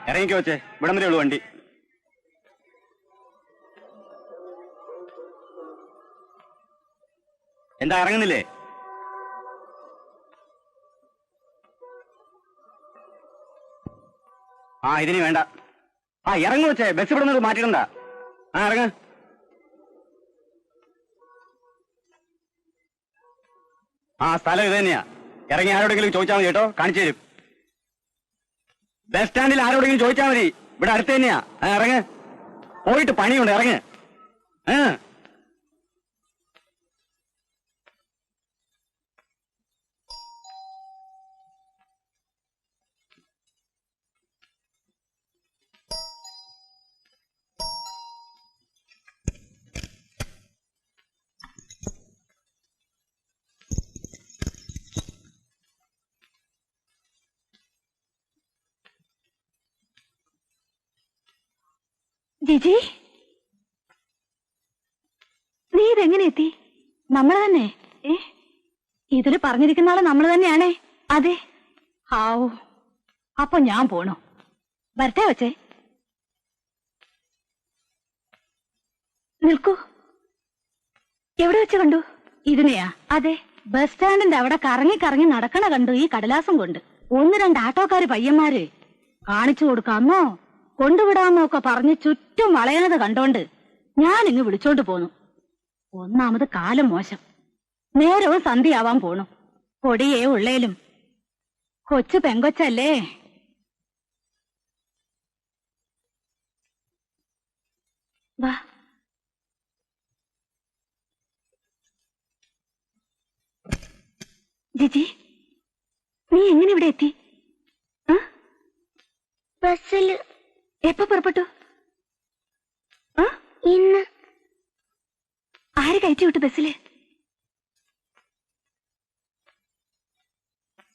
ഇറങ്ങിക്കോ വെച്ചേ, ഇവിടം വരെ ഉള്ളൂ വണ്ടി. എന്താ ഇറങ്ങുന്നില്ലേ? ഇതിന് വേണ്ട. ഇറങ്ങു വെച്ചേ, ബസ് ഇവിടെ നിന്ന് മാറ്റിടണ്ട. ഇറങ്ങ. സ്ഥലം ഇത് തന്നെയാ. ഇറങ്ങി ആരോടെങ്കിലും ചോദിച്ചാൽ മതി കേട്ടോ, കാണിച്ചു തരും. ബസ് സ്റ്റാൻഡിൽ ആരോടെങ്കിലും ചോദിച്ചാൽ മതി, ഇവിടെ അടുത്ത് തന്നെയാ. ഇറങ്ങ്, പോയിട്ട് പണിയുണ്ട്, ഇറങ്ങ്. ജിജി, നീ ഇതെങ്ങനെ എത്തി? നമ്മള് തന്നെ. ഇതില് പറഞ്ഞിരിക്കുന്ന ആള് നമ്മള് തന്നെയാണേ. അതെ. ഹാവൂ, അപ്പൊ ഞാൻ പോണു. വരട്ടെ വച്ചേ. നിൽക്കൂ. എവിടെ വെച്ച് കണ്ടു? ഇതിനെയാ? അതെ, ബസ് സ്റ്റാൻഡിന്റെ അവിടെ കറങ്ങി കറങ്ങി നടക്കണ കണ്ടു ഈ കടലാസം കൊണ്ട്. 1-2 ആട്ടോക്കാര് പയ്യന്മാര് കാണിച്ചു കൊടുക്കാമോ കൊണ്ടുവിടാമോ ഒക്കെ പറഞ്ഞ് ചുറ്റും വളയണത് കണ്ടോണ്ട് ഞാനിങ്ങ് വിളിച്ചോണ്ട് പോന്നു. ഒന്നാമത് കാലം മോശം, നേരവും സന്ധ്യയാവാൻ പോണു. പൊടിയേ ഉള്ളേലും കൊച്ചു പെങ്കൊച്ചല്ലേ. വാ. ജിജി, നീ എങ്ങനെ ഇവിടെ എത്തി? ബസ്സില്. എപ്പോ പുറപ്പെട്ടു? ഇന്ന്. ആര് കയറ്റി വിട്ടു ബസ്സില്?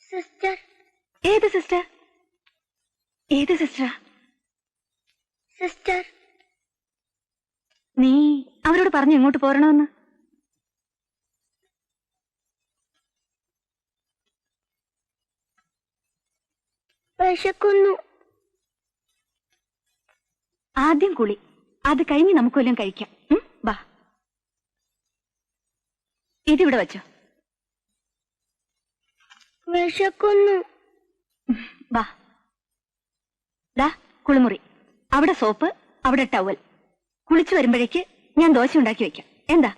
സിസ്റ്റർ. ഏത് സിസ്റ്റർ? ഏത് സിസ്റ്റർ? സിസ്റ്റർ. നീ അവരോട് പറഞ്ഞു എങ്ങോട്ട് പോരണമെന്ന്? വിശക്കുന്നു. ആദ്യം കുളി, അത് കഴിഞ്ഞ് നമുക്ക് വല്ലതും കഴിക്കാം. വാ, ഇതിവിടെ വെച്ചോ. വിശക്കുന്നു. വാ. ദാ കുളിമുറി, അവിടെ സോപ്പ്, അവിടെ ടവൽ. കുളിച്ചു വരുമ്പോഴേക്ക് ഞാൻ ദോശ ഉണ്ടാക്കി വെക്കാം. എന്താ?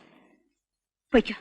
പൊയ്ക്കോ.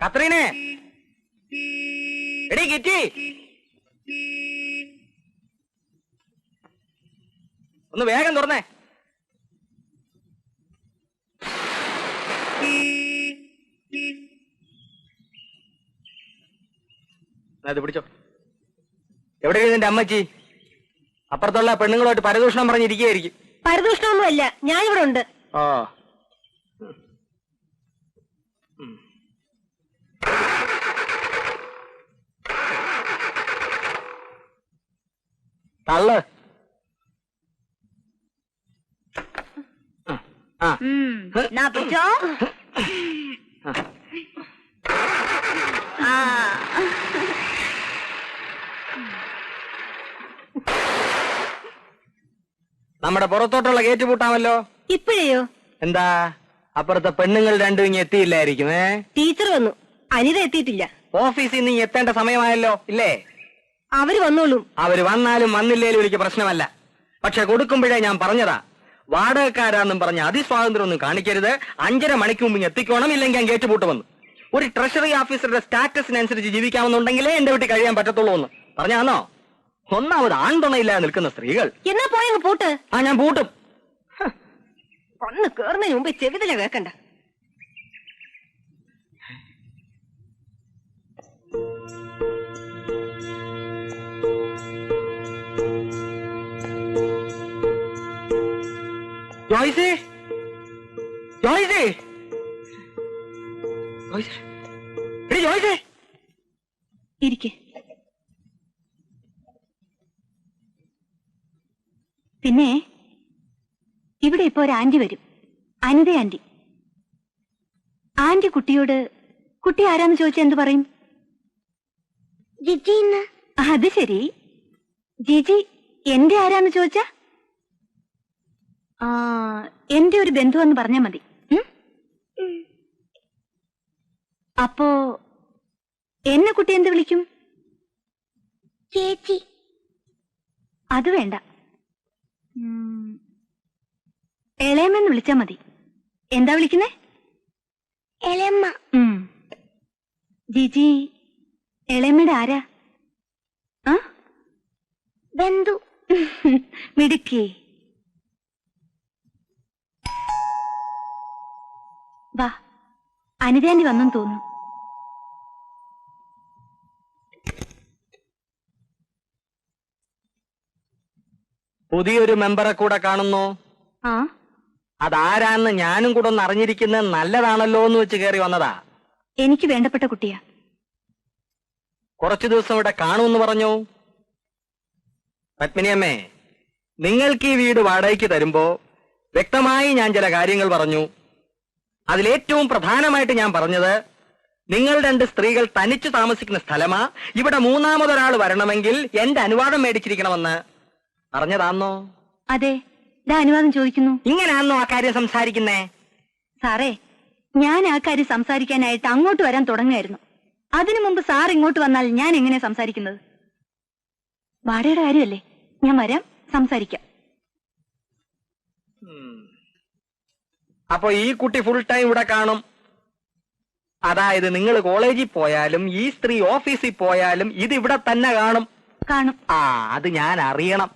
കത്രീനെ, എടീ കിറ്റി, ഒന്ന് വേഗം തുറന്നേ. അത് പിടിച്ചോ. എവിടെയാണ് നിന്റെ അമ്മച്ചി? അപ്പുറത്തുള്ള പെണ്ണുങ്ങളോട്ട് പരദൂഷണം പറഞ്ഞിരിക്കുകയായിരിക്കും. പരദൂഷണമൊന്നുമല്ല, ഞാൻ ഇവിടെ ഉണ്ട്. ഓ, തള്ള്. പിടിച്ചോ. നമ്മുടെ പുറത്തോട്ടുള്ള ഗേറ്റ് പൂട്ടാമല്ലോ. ഇപ്പോഴെയോ? എന്താ, അപ്പുറത്തെ പെണ്ണുങ്ങൾ രണ്ടും ഇനി എത്തിയില്ലായിരിക്കും. ടീച്ചർ വന്നു, അനിത എത്തിയിട്ടില്ല. ഓഫീസിൽ നിന്ന് എത്തേണ്ട സമയമായല്ലോ, ഇല്ലേ? അവര് വന്നോളും. അവര് വന്നാലും വന്നില്ലേലും എനിക്ക് പ്രശ്നമല്ല. പക്ഷെ കൊടുക്കുമ്പോഴേ ഞാൻ പറഞ്ഞതാ, വാടകക്കാരാന്നും പറഞ്ഞ അതിസ്വാതന്ത്ര്യം ഒന്നും കാണിക്കരുത്. 5:30 മണിക്ക് മുമ്പ് എത്തിക്കോണം, ഇല്ലെങ്കിൽ ഞാൻ ഗേറ്റ് പൂട്ട് വന്നു. ഒരു ട്രഷറി ഓഫീസറുടെ സ്റ്റാറ്റസിനനുസരിച്ച് ജീവിക്കാമെന്നുണ്ടെങ്കിലേ എന്റെ വീട്ടിൽ കഴിയാൻ പറ്റത്തുള്ളൂ എന്ന് പറഞ്ഞാന്നോ? ഒന്നാമത് ആൺതുണയില്ലാതെ നിൽക്കുന്ന സ്ത്രീകൾ. എന്നാ പോയങ്ങ് പൂട്ട്. ഞാൻ പൂട്ടും. വന്ന് കേറുന്നതിന് മുമ്പ് ചെവിതല കേക്കണ്ട. ജോയ്സേ, ജോയ്സേ, ജോയ്സേ, ഇരിക്കെ. പിന്നെ ഇവിടെ ഇപ്പൊ ഒരു ആന്റി വരും, അനിത ആന്റി. ആന്റി കുട്ടിയോട് കുട്ടി ആരാന്ന് ചോദിച്ചാ എന്തു പറയും? ജിജിന്ന്. അത് ശരി. ജിജി എന്റെ ആരാന്ന് ചോദിച്ചാ എന്റെ ഒരു ബന്ധു എന്ന് പറഞ്ഞാ മതി. അപ്പോ എന്നെ കുട്ടി എന്ത് വിളിക്കും? ചേച്ചി. അത് വേണ്ട, എളയമെന്ന് വിളിച്ചാ മതി. എന്താ വിളിക്കുന്നേ? എളയമ്മ. ജിജി എളയമ്മയുടെ ആരാ? ബന്ധു. മിടുക്കി. വാ, അനിതാന്റി വന്നെന്ന് തോന്നുന്നു. പുതിയൊരു മെമ്പറെ കൂടെ കാണുന്നു. അതാരാന്ന് ഞാനും കൂടെ ഒന്ന് അറിഞ്ഞിരിക്കുന്നത് നല്ലതാണല്ലോ എന്ന് വെച്ച് കയറി വന്നതാ. എനിക്ക് വേണ്ടപ്പെട്ട കുട്ടിയാ. കുറച്ചു ദിവസം ഇവിടെ കാണുമെന്ന് പറഞ്ഞു. പത്മിനിയമ്മേ, നിങ്ങൾക്ക് ഈ വീട് വാടകയ്ക്ക് തരുമ്പോ വ്യക്തമായി ഞാൻ ചില കാര്യങ്ങൾ പറഞ്ഞു. അതിലേറ്റവും പ്രധാനമായിട്ട് ഞാൻ പറഞ്ഞത്, നിങ്ങൾ 2 സ്ത്രീകൾ തനിച്ചു താമസിക്കുന്ന സ്ഥലമാ, ഇവിടെ മൂന്നാമതൊരാൾ വരണമെങ്കിൽ എന്റെ അനുവാദം മേടിച്ചിരിക്കണമെന്ന് പറഞ്ഞതാന്നോ? അതെ, അനുവാദം ചോദിക്കുന്നു. ഇങ്ങനെയാന്നോ ആ കാര്യം സംസാരിക്കുന്നേ? സാറേ, ഞാൻ ആ കാര്യം സംസാരിക്കാനായിട്ട് അങ്ങോട്ട് വരാൻ തുടങ്ങായിരുന്നു. അതിനു മുമ്പ് സാർ ഇങ്ങോട്ട് വന്നാൽ ഞാൻ എങ്ങനെ സംസാരിക്കുന്നത്? വാടകയുടെ കാര്യമല്ലേ, ഞാൻ വരാം, സംസാരിക്കാം. അപ്പൊ ഈ കുട്ടി ഫുൾ ടൈം ഇവിടെ കാണും. അതായത് നിങ്ങൾ കോളേജിൽ പോയാലും ഈ സ്ത്രീ ഓഫീസിൽ പോയാലും ഇത് ഇവിടെ തന്നെ കാണും. കാണും. അത് ഞാൻ അറിയണം.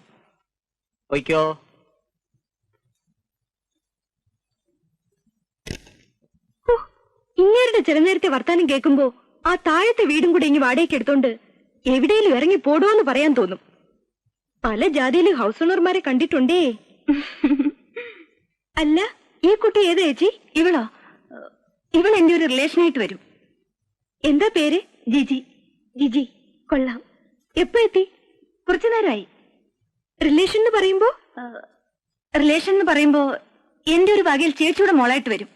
പോയിക്കോ. ഇങ്ങേരുടെ ചില നേരത്തെ വർത്താനം കേൾക്കുമ്പോ ആ താഴത്തെ വീടും കൂടെ ഇങ്ങ് വാടകയ്ക്ക് എടുത്തോണ്ട് എവിടെയും ഇറങ്ങി പോടുവെന്ന് പറയാൻ തോന്നും. പല ജാതിയിലും ഹൗസ് ഓണർമാരെ കണ്ടിട്ടുണ്ടേ. അല്ല, ഈ കുട്ടി ഏത് ചേച്ചി? ഇവളോ? ഇവൾ എന്റെ ഒരു റിലേഷനായിട്ട് വരും. എന്താ പേര്? ജിജി. ജിജി കൊള്ളാം. എപ്പോ എത്തി? കുറച്ചു നേരമായി. റിലേഷൻ എന്ന് പറയുമ്പോ എന്റെ ഒരു വകയിൽ ചേച്ചിയുടെ മോളായിട്ട് വരും.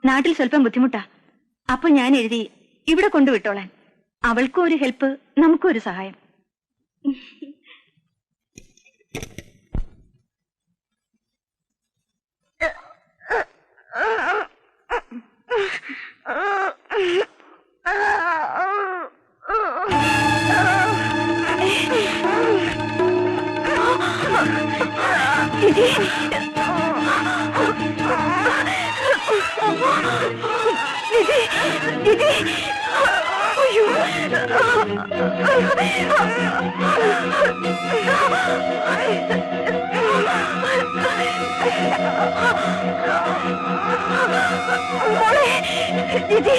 നാട്ടിൽ സ്വല്പം ബുദ്ധിമുട്ടാ. അപ്പൊ ഞാൻ എഴുതി ഇവിടെ കൊണ്ടുവിട്ടോളാൻ. അവൾക്കും ഒരു ഹെൽപ്പ്, നമുക്കും ഒരു സഹായം. ജിജി ജിജി അയ്യോ മോളെ ജിജി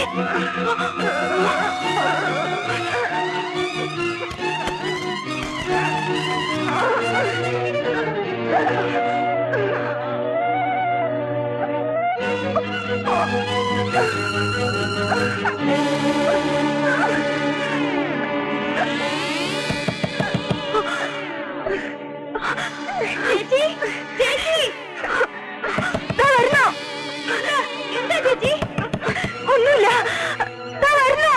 ചേച്ചി ചേച്ചി ദാ വരുന്നു എന്താ ചേച്ചി ഒന്നുമില്ല ദാ വരുന്നു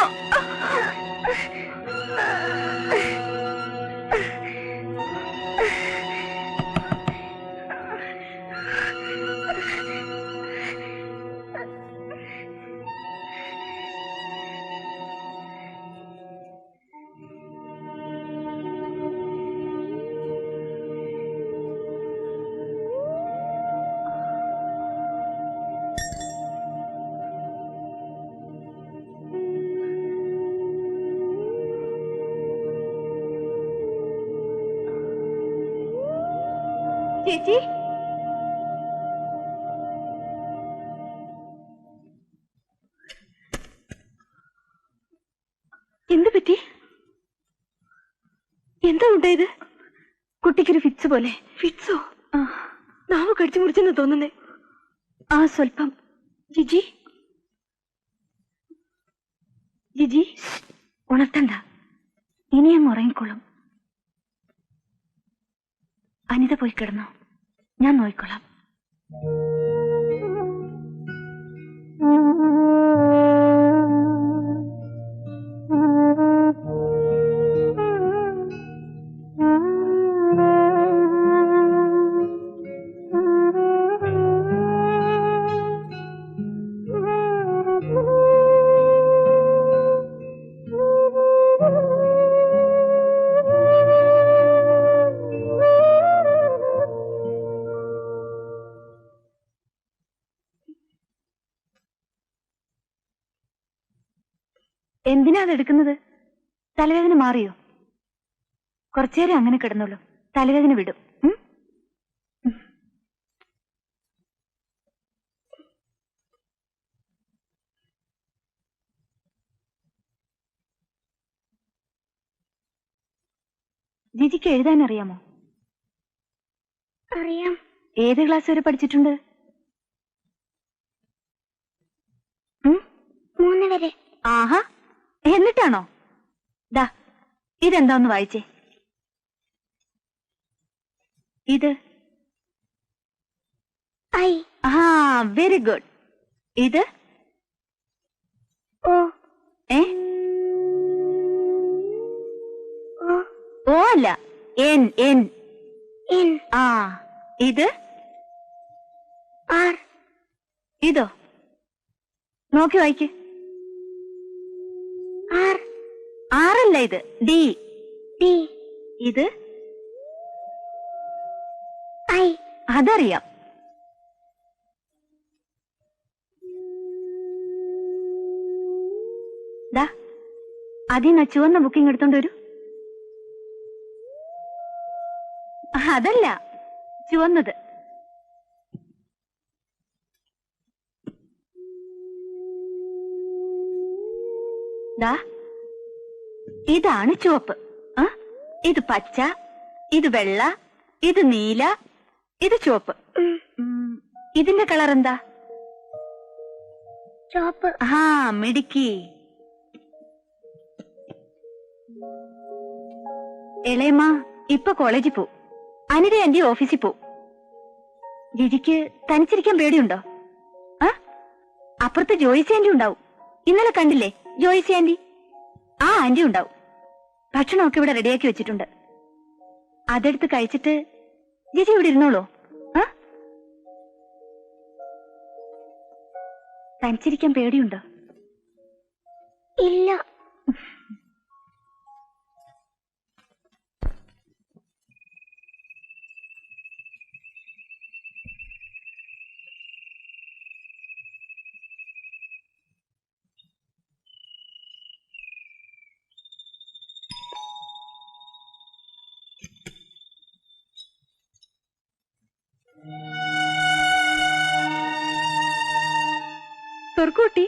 ചേച്ചി എന്ത് പറ്റി എന്താ ഉണ്ടായത് കുട്ടിക്കൊരു ഫിറ്റ്സ് പോലെ ഫിറ്റ്സോ നാവ് കടിച്ചു മുറിച്ചെന്ന് തോന്നുന്നേ ആ സ്വല്പം ജിജി ജിജി ഉണർത്തണ്ട ഇനി അങ്ങ് ഉറങ്ങിക്കോളും അനിത പോയി കിടന്നോ ഞാൻ നോയിക്കൊള്ളാം എന്തിനാ അതെടുക്കുന്നത് തലവേദന മാറിയോ കുറച്ചേരം അങ്ങനെ കിടന്നുള്ളൂ തലവേദന വിടും ജിജിക്ക് എഴുതാൻ അറിയാമോ അറിയാം ഏത് ക്ലാസ് വരെ പഠിച്ചിട്ടുണ്ട് 3 വരെ ആഹാ എന്നിട്ടാണോ ദാ ഇതെന്താന്ന് വായിച്ചേ ഇത് ഐ ആ വെരി ഗുഡ് ഇത് ഓ ഏ ഓ ഓ അല്ല എൻ എൻ എൻ ആ ഇത് ആർ ഇതോ നോക്കി വായിക്ക് ആർ ആറല്ല ഇത് ഡി ടി ഇത് ഐ അതറിയാം ദാ അതിന്ന് ചുവന്ന ബുക്കിംഗ് എടുത്തോണ്ട് വരൂ അതല്ല ചുവന്നത് ദാ ഇതാണ് ചുവപ്പ് ഇത് പച്ച ഇത് വെള്ള ഇത് നീല ഇത് ചുവപ്പ് ഇതിന്റെ കളർ എന്താ ചോപ്പ് ആ മിടുക്കി ഇളയമ്മ ഇപ്പൊ കോളേജിൽ പോ അനിത ആന്റി ഓഫീസിൽ പോ ജിജിക്ക് തനിച്ചിരിക്കാൻ പേടിയുണ്ടോ അപ്പുറത്ത് ജോയിസ് ആന്റി ഉണ്ടാവും ഇന്നലെ കണ്ടില്ലേ ജോയിസ് ആന്റി ആ ആന്റി ഉണ്ടാവും ഭക്ഷണമൊക്കെ ഇവിടെ റെഡിയാക്കി വെച്ചിട്ടുണ്ട് അതെടുത്ത് കഴിച്ചിട്ട് ജിജി ഇവിടെ ഇരുന്നോളൂ തനിച്ചിരിക്കാൻ പേടിയുണ്ടോ ഇല്ല ലോക്കൂട്ടി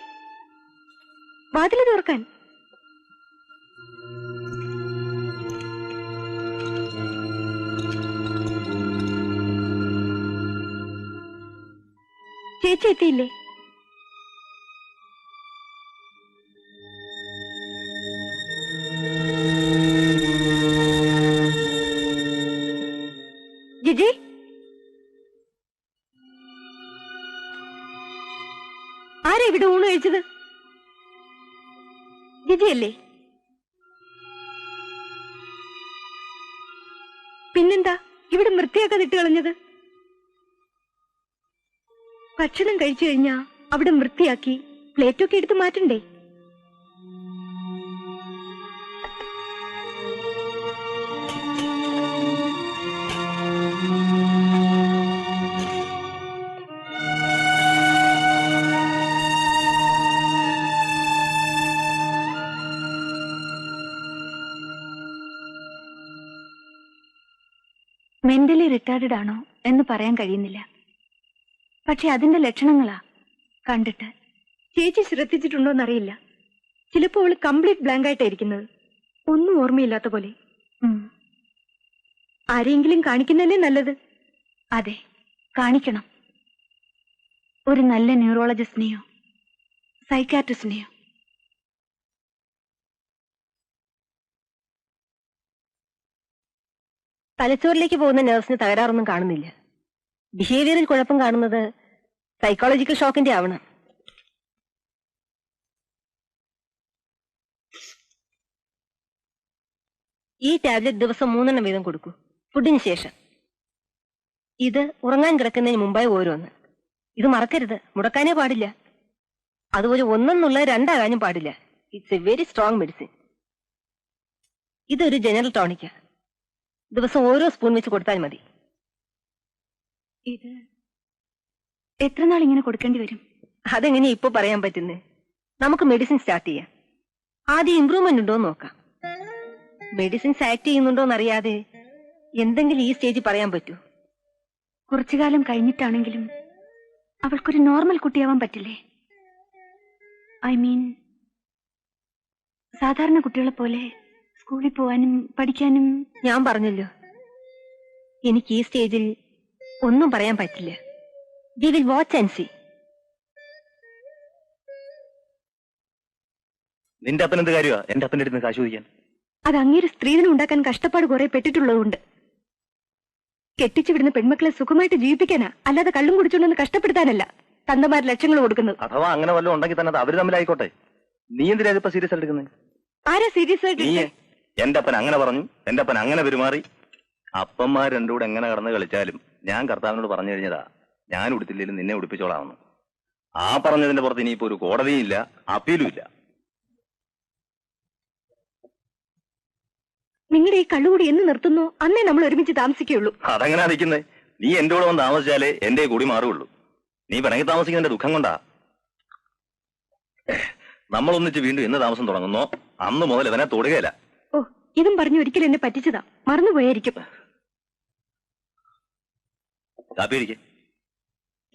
വാതില് തുറക്കാൻ. ചേച്ചി എത്തിയില്ലേ? ജിജി, ആരാ ഇവിടെ ഊണ് കഴിച്ചത്? ജിജിയല്ലേ? പിന്നെന്താ ഇവിടെ വൃത്തിയാക്കാൻ ഇട്ട് കളഞ്ഞത്? ഭക്ഷണം കഴിച്ചു കഴിഞ്ഞാ അവിടെ വൃത്തിയാക്കി പ്ലേറ്റൊക്കെ എടുത്ത് മാറ്റണ്ടേ? മെന്റലി റിട്ടാർഡഡ് ആണോ എന്ന് പറയാൻ കഴിയുന്നില്ല. പക്ഷെ അതിന്റെ ലക്ഷണങ്ങളാ കണ്ടിട്ട്. ചേച്ചി ശ്രദ്ധിച്ചിട്ടുണ്ടോന്നറിയില്ല. ചിലപ്പോ അവള് കംപ്ലീറ്റ് ബ്ലാങ്ക് ആയിട്ടായിരിക്കുന്നത്, ഒന്നും ഓർമ്മയില്ലാത്ത പോലെ. ആരെങ്കിലും കാണിക്കുന്നതല്ലേ നല്ലത്. അതെ, കാണിക്കണം. ഒരു നല്ല ന്യൂറോളജിസ്റ്റിനെയോ സൈക്കാട്രിസ്റ്റിനെയോ. തലച്ചോറിലേക്ക് പോകുന്ന നെർവ്സിന് തകരാറൊന്നും കാണുന്നില്ല. ബിഹേവിയറിൽ കുഴപ്പം കാണുന്നത് സൈക്കോളജിക്കൽ ഷോക്കിന്റെ ആവണം. ഈ ടാബ്ലറ്റ് ദിവസം 3 വീതം കൊടുക്കൂ, ഫുഡിന് ശേഷം. ഇത് ഉറങ്ങാൻ കിടക്കുന്നതിന് മുമ്പായി ഓരോന്ന്. ഇത് മറക്കരുത്, മുടക്കാനേ പാടില്ല. അതുപോലെ 1 2 പാടില്ല. It's A very strong medicine. ഇതൊരു ജനറൽ ടോണിക്കാ. ദിവസം ഓരോ സ്പൂൺ വെച്ച് കൊടുത്താൽ മതി. ഇത് എത്ര നാൾ ഇങ്ങനെ കൊടുക്കേണ്ടി വരും? അതെങ്ങനെയാ ഇപ്പൊ പറയാൻ പറ്റുന്നേ? നമുക്ക് മെഡിസിൻ സ്റ്റാർട്ട് ചെയ്യാം. ആദ്യം ഇംപ്രൂവ്മെന്റ് ഉണ്ടോ നോക്കാം. മെഡിസിൻസ് ആക്ട് ചെയ്യുന്നുണ്ടോന്നറിയാതെ എന്തെങ്കിലും ഈ സ്റ്റേജിൽ പറയാൻ പറ്റൂ? കുറച്ചു കാലം കഴിഞ്ഞിട്ടാണെങ്കിലും അവൾക്കൊരു നോർമൽ കുട്ടിയാവാൻ പറ്റില്ലേ? ഐ മീൻ, സാധാരണ കുട്ടികളെ പോലെ സ്കൂളിൽ പോവാനും പഠിക്കാനും. ഞാൻ പറഞ്ഞല്ലോ, എനിക്ക് ഈ സ്റ്റേജിൽ ഒന്നും പറയാൻ പറ്റില്ല. We will watch and see. നിന്റെ അപ്പൻ എന്ത് കാര്യമാ എന്റെ അപ്പന്റെ അടുത്ത് കാശ് ചോദിക്കാൻ? അത് അങ്ങേര് സ്ത്രീധനം ഉണ്ടാക്കാൻ കഷ്ടപ്പാട് കുറെ പെട്ടിട്ടുള്ളതുകൊണ്ട്. കെട്ടിച്ചു വിടുന്ന പെൺമക്കളെ സുഖമായിട്ട് ജീവിപ്പിക്കാനാ, അല്ലാതെ കള്ളും കുടിച്ചോണ്ടെന്ന് കഷ്ടപ്പെടുത്താനല്ല തന്തമാര് ലക്ഷങ്ങൾ കൊടുക്കുന്നത്. അഥവാ അങ്ങനെ വല്ലതും ഉണ്ടെങ്കിൽ തന്നെ അത് അവര് തമ്മിലായിക്കോട്ടെ. നീ എന്തിനാ ഇപ്പൊ സീരിയസ് എടുക്കുന്നത്? ആരാ സീരിയസ് നീ ആയിട്ട്? എന്റെ അപ്പൻ അങ്ങനെ പറഞ്ഞു, എന്റെ അപ്പൻ അങ്ങനെ പെരുമാറി. അപ്പന്മാർ രണ്ടും കൂടെ എങ്ങനെ കടന്ന് കളിച്ചാലും ഞാൻ കർത്താവിനോട് പറഞ്ഞു കഴിഞ്ഞതാ, ഞാൻ ഉടുത്തില്ലെങ്കിലും നിന്നെ ഉടുപ്പിച്ചോളാമെന്ന്. ആ പറഞ്ഞതിന്റെ പുറത്ത് ഇനിയിപ്പോ ഒരു കോടതിയും ഇല്ല, അപ്പീലും ഇല്ല. നിങ്ങളുടെ ഈ കള്ളുകൂടി എന്ന് നിർത്തുന്നു അന്നേ നമ്മൾ ഒരുമിച്ച് താമസിക്കുള്ളൂ. അതെങ്ങനെയാ നിൽക്കുന്നേ? നീ എന്റെ കൂടെ വന്ന് താമസിച്ചാലേ എന്റെ കൂടി മാറുകയുള്ളൂ. നീ പിണങ്ങി താമസിക്കുന്നതിന്റെ ദുഃഖം കൊണ്ടാ. നമ്മളൊന്നിച്ച് വീണ്ടും എന്ന് താമസം തുടങ്ങുന്നോ അന്ന് മുതൽ ഇവനെ തൊടുകയില്ല. ഓ, ഇതും പറഞ്ഞു ഒരിക്കലും എന്നെ പറ്റിച്ചതാ, മറന്നുപോയായിരിക്കും. കാപ്പി കഴിക്ക്.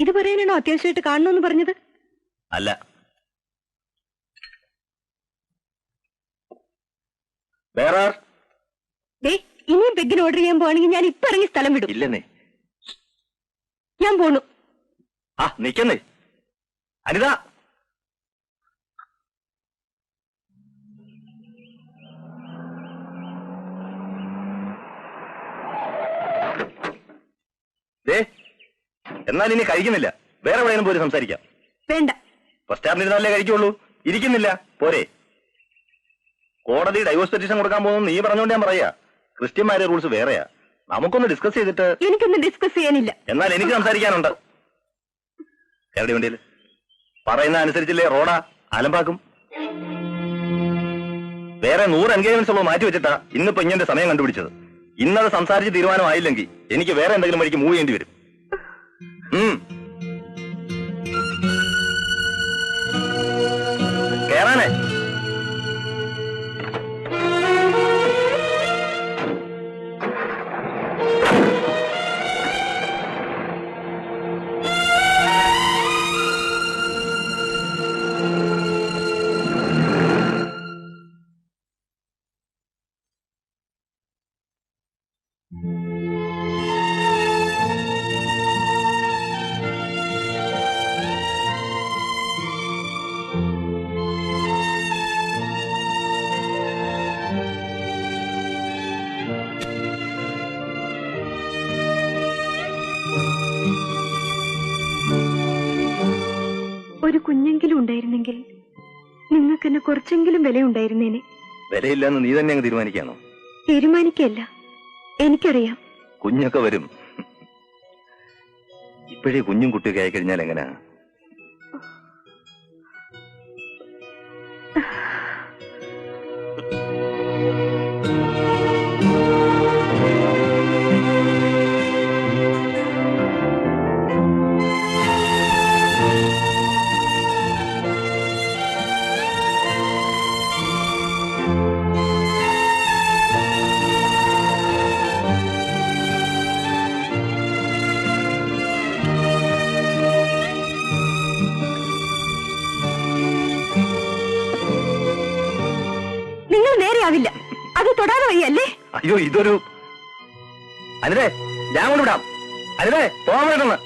ഇത് പറയാനാണോ അത്യാവശ്യമായിട്ട് കാണണമെന്ന് പറഞ്ഞത്? അല്ല, വേറെ ദേ, ഇനിയും പെഗ്ഗിന് ഓർഡർ ചെയ്യാൻ പോവാണെങ്കിൽ ഞാൻ ഇപ്പൊ ഇറങ്ങി സ്ഥലം വിടും. ഇല്ലെന്നേ. ഞാൻ പോണു. ആ നിക്കുന്നേ അനിത. ദേ, എന്നാൽ ഇനി കഴിക്കുന്നില്ല, വേറെ എവിടെയും പോയി സംസാരിക്കാം. വേണ്ട. ബസ് സ്റ്റാൻഡിലിരുന്നല്ലേ കഴിക്കുള്ളൂ, ഇരിക്കുന്നില്ല പോരെ? കോടതി ഡൈവോഴ്സ് പെറ്റീഷൻ കൊടുക്കാൻ പോകുന്നു നീ പറഞ്ഞോണ്ട് ഞാൻ പറയാ. ക്രിസ്ത്യന്മാരുടെ റൂൾസ് വേറെയാ. നമുക്കൊന്ന് ഡിസ്കസ് ചെയ്തിട്ട്. എനിക്കൊന്നും ഡിസ്കസ് ചെയ്യാനില്ല. എന്നാൽ എനിക്ക് സംസാരിക്കാനുണ്ട്. എവിടെ വണ്ടിയിൽ പറയുന്ന അനുസരിച്ചില്ലേ റോഡാ അലമ്പാക്കും. വേറെ 100 എൻഗേജ്മെന്റ്സ് ഉള്ളത് മാറ്റി വെച്ചിട്ടാ ഇന്നിപ്പോ ഇങ്ങനെ സമയം കണ്ടുപിടിച്ചത്. ഇന്നത് സംസാരിച്ച് തീരുമാനമായില്ലെങ്കിൽ എനിക്ക് വേറെ എന്തെങ്കിലും വഴിക്ക് മൂവ് ചെയ്യേണ്ടി വരും. കേറാനേ. ഒരു കുഞ്ഞെങ്കിലും ഉണ്ടായിരുന്നെങ്കിൽ നിങ്ങൾക്ക് എന്നെ കുറച്ചെങ്കിലും വില ഉണ്ടായിരുന്നേനെ. വിലയില്ലെന്ന് നീ തന്നെ അങ്ങ് തീരുമാനിക്കാണോ? തീരുമാനിക്കല്ല, എനിക്കറിയാം. കുഞ്ഞൊക്കെ വരും. ഇപ്പോഴേ കുഞ്ഞും കുട്ടിയൊക്കെ ആയിക്കഴിഞ്ഞാൽ എങ്ങനെയാ? നിങ്ങൾ നേരെയാവില്ല, അത് തൊടാതെ വയ്യല്ലേ? അയ്യോ ഇതൊരു അനിതേ, ഞാൻ കൊണ്ടുവിടാം. അനിതേ, പോകാൻ വേണ്ടെന്ന്.